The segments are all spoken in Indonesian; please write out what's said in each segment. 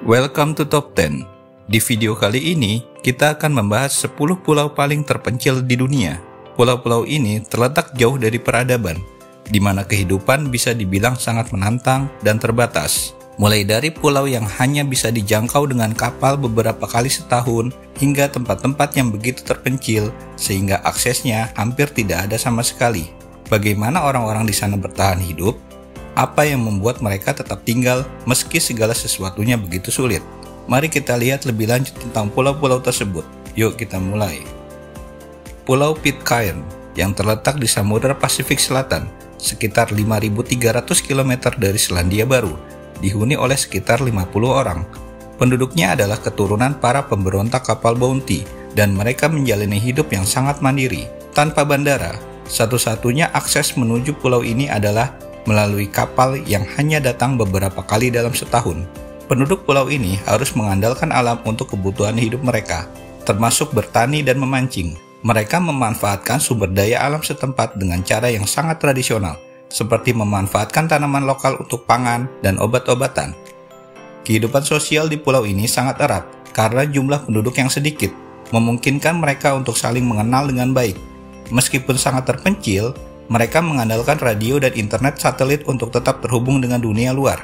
Welcome to Top 10. Di video kali ini, kita akan membahas 10 pulau paling terpencil di dunia. Pulau-pulau ini terletak jauh dari peradaban, di mana kehidupan bisa dibilang sangat menantang dan terbatas. Mulai dari pulau yang hanya bisa dijangkau dengan kapal beberapa kali setahun, hingga tempat-tempat yang begitu terpencil, sehingga aksesnya hampir tidak ada sama sekali. Bagaimana orang-orang di sana bertahan hidup? Apa yang membuat mereka tetap tinggal meski segala sesuatunya begitu sulit? Mari kita lihat lebih lanjut tentang pulau-pulau tersebut. Yuk kita mulai. Pulau Pitcairn yang terletak di Samudra Pasifik Selatan, sekitar 5.300 km dari Selandia Baru, dihuni oleh sekitar 50 orang. Penduduknya adalah keturunan para pemberontak kapal Bounty, dan mereka menjalani hidup yang sangat mandiri. Tanpa bandara, satu-satunya akses menuju pulau ini adalah melalui kapal yang hanya datang beberapa kali dalam setahun. Penduduk pulau ini harus mengandalkan alam untuk kebutuhan hidup mereka, termasuk bertani dan memancing. Mereka memanfaatkan sumber daya alam setempat dengan cara yang sangat tradisional, seperti memanfaatkan tanaman lokal untuk pangan dan obat-obatan. Kehidupan sosial di pulau ini sangat erat karena jumlah penduduk yang sedikit, memungkinkan mereka untuk saling mengenal dengan baik. Meskipun sangat terpencil, mereka mengandalkan radio dan internet satelit untuk tetap terhubung dengan dunia luar.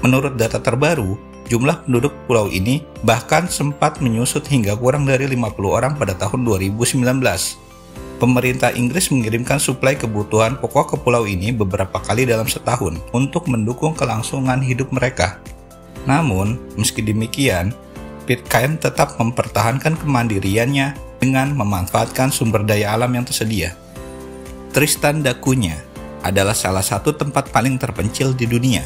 Menurut data terbaru, jumlah penduduk pulau ini bahkan sempat menyusut hingga kurang dari 50 orang pada tahun 2019. Pemerintah Inggris mengirimkan suplai kebutuhan pokok ke pulau ini beberapa kali dalam setahun untuk mendukung kelangsungan hidup mereka. Namun, meski demikian, Pitcairn tetap mempertahankan kemandiriannya dengan memanfaatkan sumber daya alam yang tersedia. Tristan da Cunha adalah salah satu tempat paling terpencil di dunia.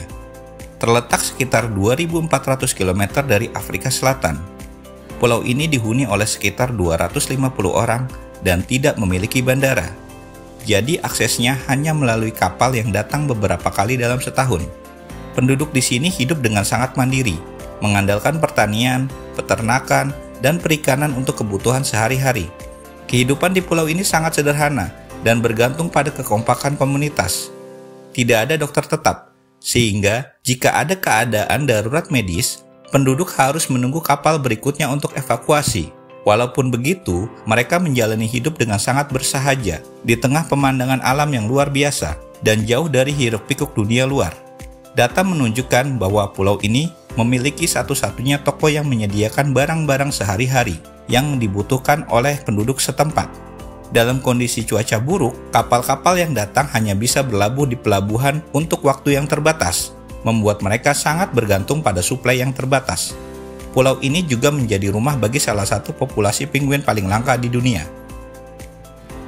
Terletak sekitar 2.400 km dari Afrika Selatan. Pulau ini dihuni oleh sekitar 250 orang dan tidak memiliki bandara. Jadi aksesnya hanya melalui kapal yang datang beberapa kali dalam setahun. Penduduk di sini hidup dengan sangat mandiri, mengandalkan pertanian, peternakan, dan perikanan untuk kebutuhan sehari-hari. Kehidupan di pulau ini sangat sederhana dan bergantung pada kekompakan komunitas. Tidak ada dokter tetap, sehingga jika ada keadaan darurat medis, penduduk harus menunggu kapal berikutnya untuk evakuasi. Walaupun begitu, mereka menjalani hidup dengan sangat bersahaja di tengah pemandangan alam yang luar biasa dan jauh dari hiruk-pikuk dunia luar. Data menunjukkan bahwa pulau ini memiliki satu-satunya toko yang menyediakan barang-barang sehari-hari yang dibutuhkan oleh penduduk setempat. Dalam kondisi cuaca buruk, kapal-kapal yang datang hanya bisa berlabuh di pelabuhan untuk waktu yang terbatas, membuat mereka sangat bergantung pada suplai yang terbatas. Pulau ini juga menjadi rumah bagi salah satu populasi penguin paling langka di dunia.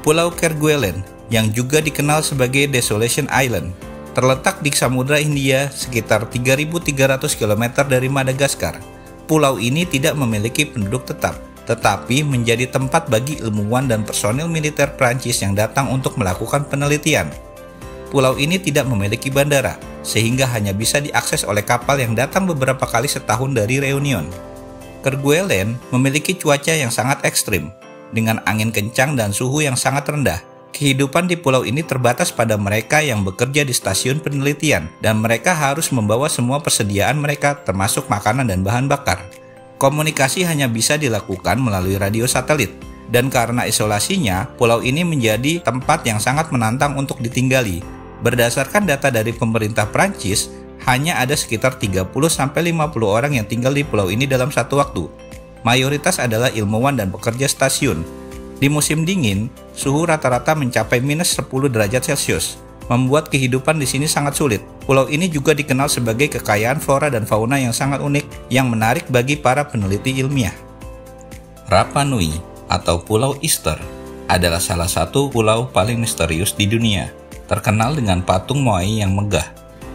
Pulau Kerguelen, yang juga dikenal sebagai Desolation Island, terletak di Samudra Hindia sekitar 3.300 km dari Madagaskar. Pulau ini tidak memiliki penduduk tetap, tetapi menjadi tempat bagi ilmuwan dan personil militer Prancis yang datang untuk melakukan penelitian. Pulau ini tidak memiliki bandara, sehingga hanya bisa diakses oleh kapal yang datang beberapa kali setahun dari Reunion. Kerguelen memiliki cuaca yang sangat ekstrim, dengan angin kencang dan suhu yang sangat rendah. Kehidupan di pulau ini terbatas pada mereka yang bekerja di stasiun penelitian, dan mereka harus membawa semua persediaan mereka termasuk makanan dan bahan bakar. Komunikasi hanya bisa dilakukan melalui radio satelit, dan karena isolasinya, pulau ini menjadi tempat yang sangat menantang untuk ditinggali. Berdasarkan data dari pemerintah Prancis, hanya ada sekitar 30-50 orang yang tinggal di pulau ini dalam satu waktu. Mayoritas adalah ilmuwan dan pekerja stasiun. Di musim dingin, suhu rata-rata mencapai minus 10 derajat Celcius, membuat kehidupan di sini sangat sulit. Pulau ini juga dikenal sebagai kekayaan flora dan fauna yang sangat unik yang menarik bagi para peneliti ilmiah. Rapa Nui atau Pulau Easter adalah salah satu pulau paling misterius di dunia, terkenal dengan patung Moai yang megah.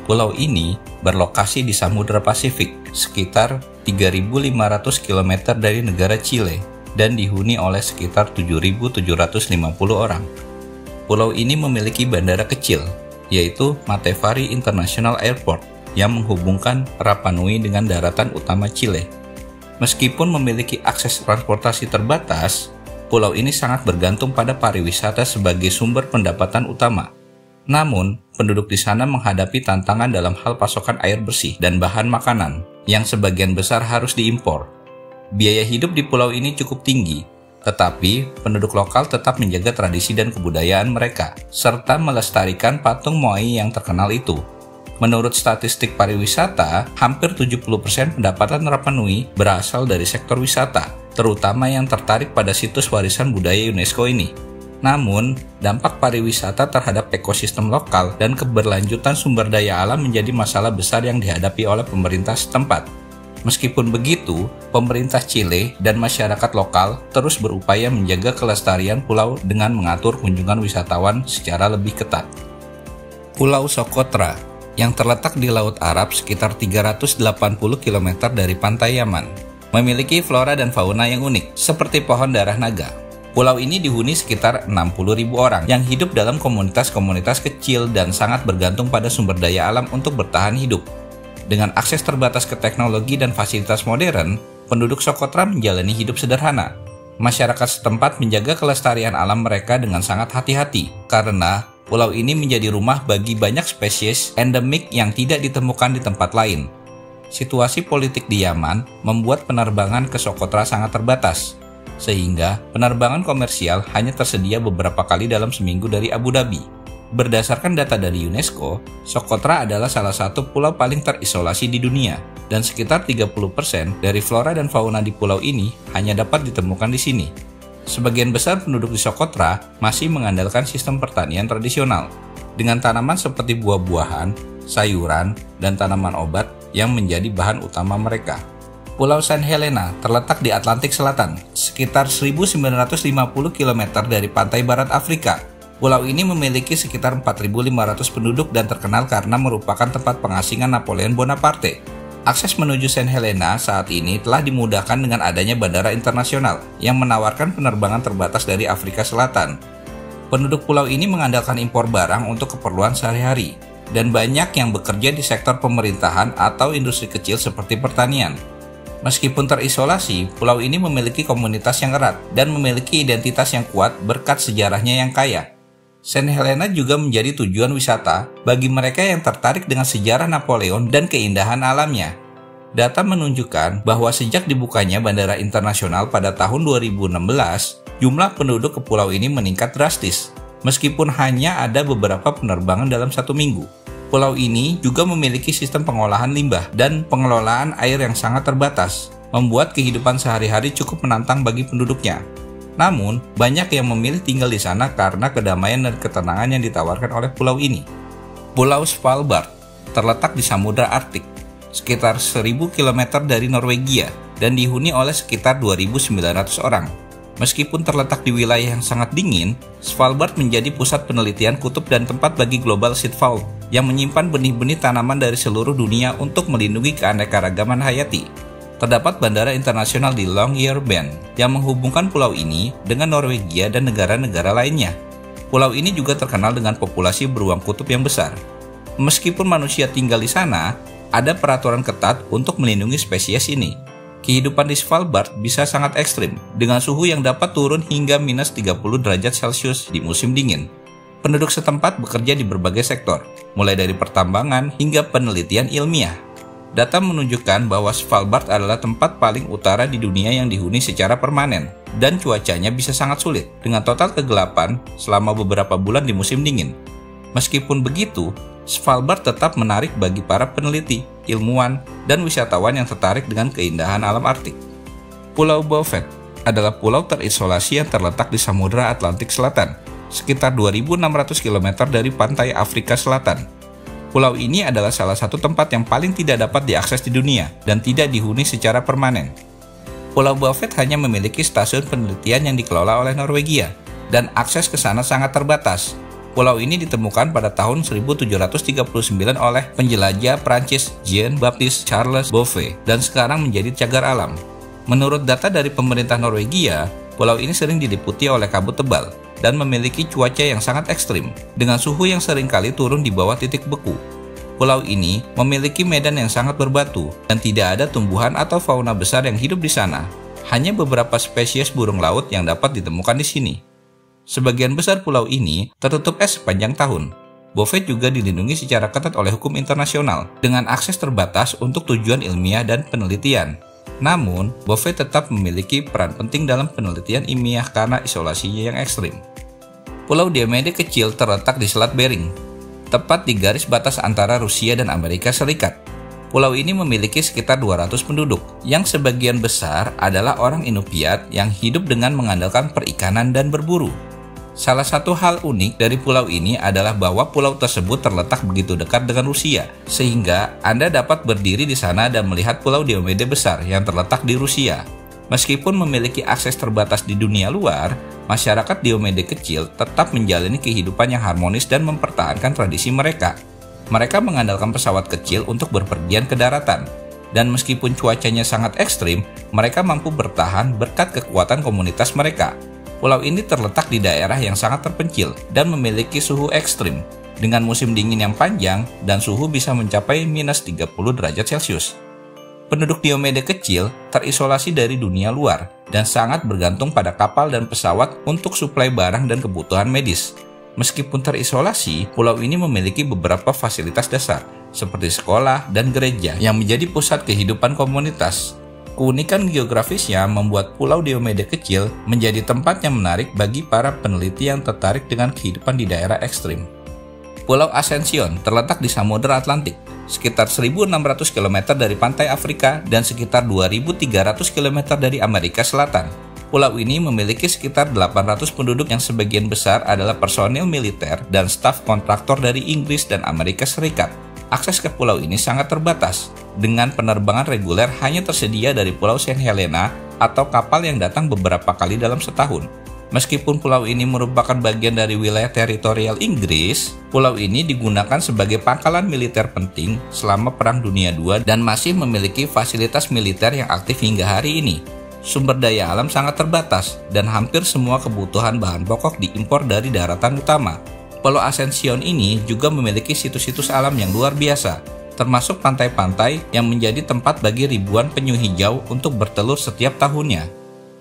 Pulau ini berlokasi di Samudra Pasifik, sekitar 3.500 km dari negara Chile, dan dihuni oleh sekitar 7.750 orang. Pulau ini memiliki bandara kecil, yaitu Matevari International Airport, yang menghubungkan Rapa Nui dengan daratan utama Chile. Meskipun memiliki akses transportasi terbatas, pulau ini sangat bergantung pada pariwisata sebagai sumber pendapatan utama. Namun, penduduk di sana menghadapi tantangan dalam hal pasokan air bersih dan bahan makanan. yang sebagian besar harus diimpor. Biaya hidup di pulau ini cukup tinggi, tetapi penduduk lokal tetap menjaga tradisi dan kebudayaan mereka, serta melestarikan patung Moai yang terkenal itu. Menurut statistik pariwisata, hampir 70% pendapatan Rapa Nui berasal dari sektor wisata, terutama yang tertarik pada situs warisan budaya UNESCO ini. Namun, dampak pariwisata terhadap ekosistem lokal dan keberlanjutan sumber daya alam menjadi masalah besar yang dihadapi oleh pemerintah setempat. Meskipun begitu, pemerintah Chile dan masyarakat lokal terus berupaya menjaga kelestarian pulau dengan mengatur kunjungan wisatawan secara lebih ketat. Pulau Socotra, yang terletak di Laut Arab sekitar 380 km dari pantai Yaman, memiliki flora dan fauna yang unik, seperti pohon darah naga. Pulau ini dihuni sekitar 60.000 orang yang hidup dalam komunitas-komunitas kecil dan sangat bergantung pada sumber daya alam untuk bertahan hidup. Dengan akses terbatas ke teknologi dan fasilitas modern, penduduk Socotra menjalani hidup sederhana. Masyarakat setempat menjaga kelestarian alam mereka dengan sangat hati-hati, karena pulau ini menjadi rumah bagi banyak spesies endemik yang tidak ditemukan di tempat lain. Situasi politik di Yaman membuat penerbangan ke Socotra sangat terbatas, sehingga penerbangan komersial hanya tersedia beberapa kali dalam seminggu dari Abu Dhabi. Berdasarkan data dari UNESCO, Socotra adalah salah satu pulau paling terisolasi di dunia, dan sekitar 30% dari flora dan fauna di pulau ini hanya dapat ditemukan di sini. Sebagian besar penduduk di Socotra masih mengandalkan sistem pertanian tradisional, dengan tanaman seperti buah-buahan, sayuran, dan tanaman obat yang menjadi bahan utama mereka. Pulau Saint Helena terletak di Atlantik Selatan, sekitar 1.950 km dari pantai barat Afrika. Pulau ini memiliki sekitar 4.500 penduduk dan terkenal karena merupakan tempat pengasingan Napoleon Bonaparte. Akses menuju Saint Helena saat ini telah dimudahkan dengan adanya bandara internasional yang menawarkan penerbangan terbatas dari Afrika Selatan. Penduduk pulau ini mengandalkan impor barang untuk keperluan sehari-hari, dan banyak yang bekerja di sektor pemerintahan atau industri kecil seperti pertanian. Meskipun terisolasi, pulau ini memiliki komunitas yang erat dan memiliki identitas yang kuat berkat sejarahnya yang kaya. Saint Helena juga menjadi tujuan wisata bagi mereka yang tertarik dengan sejarah Napoleon dan keindahan alamnya. Data menunjukkan bahwa sejak dibukanya bandara internasional pada tahun 2016, jumlah penduduk ke pulau ini meningkat drastis, meskipun hanya ada beberapa penerbangan dalam satu minggu. Pulau ini juga memiliki sistem pengolahan limbah dan pengelolaan air yang sangat terbatas, membuat kehidupan sehari-hari cukup menantang bagi penduduknya. Namun, banyak yang memilih tinggal di sana karena kedamaian dan ketenangan yang ditawarkan oleh pulau ini. Pulau Svalbard terletak di Samudra Arktik, sekitar 1.000 km dari Norwegia, dan dihuni oleh sekitar 2.900 orang. Meskipun terletak di wilayah yang sangat dingin, Svalbard menjadi pusat penelitian kutub dan tempat bagi Global Seed Vault yang menyimpan benih-benih tanaman dari seluruh dunia untuk melindungi keanekaragaman hayati. Terdapat bandara internasional di Longyearbyen yang menghubungkan pulau ini dengan Norwegia dan negara-negara lainnya. Pulau ini juga terkenal dengan populasi beruang kutub yang besar. Meskipun manusia tinggal di sana, ada peraturan ketat untuk melindungi spesies ini. Kehidupan di Svalbard bisa sangat ekstrim, dengan suhu yang dapat turun hingga minus 30 derajat Celcius di musim dingin. Penduduk setempat bekerja di berbagai sektor, mulai dari pertambangan hingga penelitian ilmiah. Data menunjukkan bahwa Svalbard adalah tempat paling utara di dunia yang dihuni secara permanen, dan cuacanya bisa sangat sulit, dengan total kegelapan selama beberapa bulan di musim dingin. Meskipun begitu, Svalbard tetap menarik bagi para peneliti, ilmuwan, dan wisatawan yang tertarik dengan keindahan alam Arktik. Pulau Beaufort adalah pulau terisolasi yang terletak di Samudra Atlantik Selatan, sekitar 2.600 km dari pantai Afrika Selatan. Pulau ini adalah salah satu tempat yang paling tidak dapat diakses di dunia dan tidak dihuni secara permanen. Pulau Beaufort hanya memiliki stasiun penelitian yang dikelola oleh Norwegia, dan akses ke sana sangat terbatas. Pulau ini ditemukan pada tahun 1739 oleh penjelajah Prancis Jean-Baptiste Charles Bouvet dan sekarang menjadi cagar alam. Menurut data dari pemerintah Norwegia, pulau ini sering diliputi oleh kabut tebal dan memiliki cuaca yang sangat ekstrim, dengan suhu yang seringkali turun di bawah titik beku. Pulau ini memiliki medan yang sangat berbatu, dan tidak ada tumbuhan atau fauna besar yang hidup di sana. Hanya beberapa spesies burung laut yang dapat ditemukan di sini. Sebagian besar pulau ini tertutup es sepanjang tahun. Bouvet juga dilindungi secara ketat oleh hukum internasional dengan akses terbatas untuk tujuan ilmiah dan penelitian. Namun, Bouvet tetap memiliki peran penting dalam penelitian ilmiah karena isolasinya yang ekstrim. Pulau Diomede kecil terletak di Selat Bering, tepat di garis batas antara Rusia dan Amerika Serikat. Pulau ini memiliki sekitar 200 penduduk, yang sebagian besar adalah orang Inupiat yang hidup dengan mengandalkan perikanan dan berburu. Salah satu hal unik dari pulau ini adalah bahwa pulau tersebut terletak begitu dekat dengan Rusia, sehingga Anda dapat berdiri di sana dan melihat Pulau Diomede besar yang terletak di Rusia. Meskipun memiliki akses terbatas di dunia luar, masyarakat Diomede kecil tetap menjalani kehidupan yang harmonis dan mempertahankan tradisi mereka. Mereka mengandalkan pesawat kecil untuk berpergian ke daratan, dan meskipun cuacanya sangat ekstrim, mereka mampu bertahan berkat kekuatan komunitas mereka. Pulau ini terletak di daerah yang sangat terpencil dan memiliki suhu ekstrim, dengan musim dingin yang panjang dan suhu bisa mencapai minus 30 derajat Celcius. Penduduk Diomede kecil terisolasi dari dunia luar dan sangat bergantung pada kapal dan pesawat untuk suplai barang dan kebutuhan medis. Meskipun terisolasi, pulau ini memiliki beberapa fasilitas dasar, seperti sekolah dan gereja yang menjadi pusat kehidupan komunitas. Keunikan geografisnya membuat Pulau Diomede kecil menjadi tempat yang menarik bagi para peneliti yang tertarik dengan kehidupan di daerah ekstrim. Pulau Ascension terletak di Samudra Atlantik, sekitar 1.600 km dari pantai Afrika dan sekitar 2.300 km dari Amerika Selatan. Pulau ini memiliki sekitar 800 penduduk yang sebagian besar adalah personil militer dan staf kontraktor dari Inggris dan Amerika Serikat. Akses ke pulau ini sangat terbatas, dengan penerbangan reguler hanya tersedia dari Pulau Saint Helena atau kapal yang datang beberapa kali dalam setahun. Meskipun pulau ini merupakan bagian dari wilayah teritorial Inggris, pulau ini digunakan sebagai pangkalan militer penting selama Perang Dunia II dan masih memiliki fasilitas militer yang aktif hingga hari ini. Sumber daya alam sangat terbatas dan hampir semua kebutuhan bahan pokok diimpor dari daratan utama. Pulau Ascension ini juga memiliki situs-situs alam yang luar biasa, termasuk pantai-pantai yang menjadi tempat bagi ribuan penyu hijau untuk bertelur setiap tahunnya.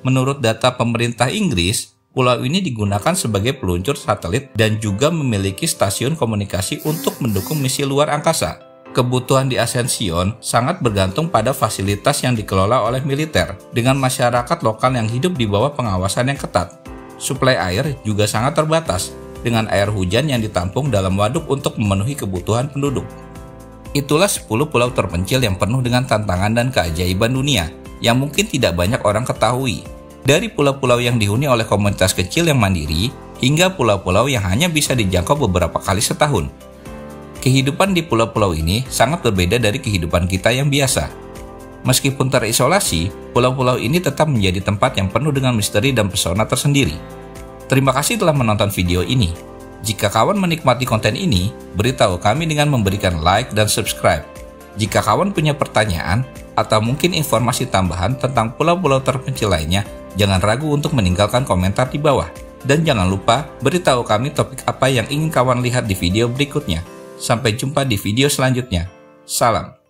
Menurut data pemerintah Inggris, pulau ini digunakan sebagai peluncur satelit dan juga memiliki stasiun komunikasi untuk mendukung misi luar angkasa. Kebutuhan di Ascension sangat bergantung pada fasilitas yang dikelola oleh militer, dengan masyarakat lokal yang hidup di bawah pengawasan yang ketat. Suplai air juga sangat terbatas, dengan air hujan yang ditampung dalam waduk untuk memenuhi kebutuhan penduduk. Itulah 10 pulau terpencil yang penuh dengan tantangan dan keajaiban dunia yang mungkin tidak banyak orang ketahui. Dari pulau-pulau yang dihuni oleh komunitas kecil yang mandiri, hingga pulau-pulau yang hanya bisa dijangkau beberapa kali setahun. Kehidupan di pulau-pulau ini sangat berbeda dari kehidupan kita yang biasa. Meskipun terisolasi, pulau-pulau ini tetap menjadi tempat yang penuh dengan misteri dan pesona tersendiri. Terima kasih telah menonton video ini. Jika kawan menikmati konten ini, beritahu kami dengan memberikan like dan subscribe. Jika kawan punya pertanyaan atau mungkin informasi tambahan tentang pulau-pulau terpencil lainnya, jangan ragu untuk meninggalkan komentar di bawah. Dan jangan lupa beritahu kami topik apa yang ingin kawan lihat di video berikutnya. Sampai jumpa di video selanjutnya. Salam.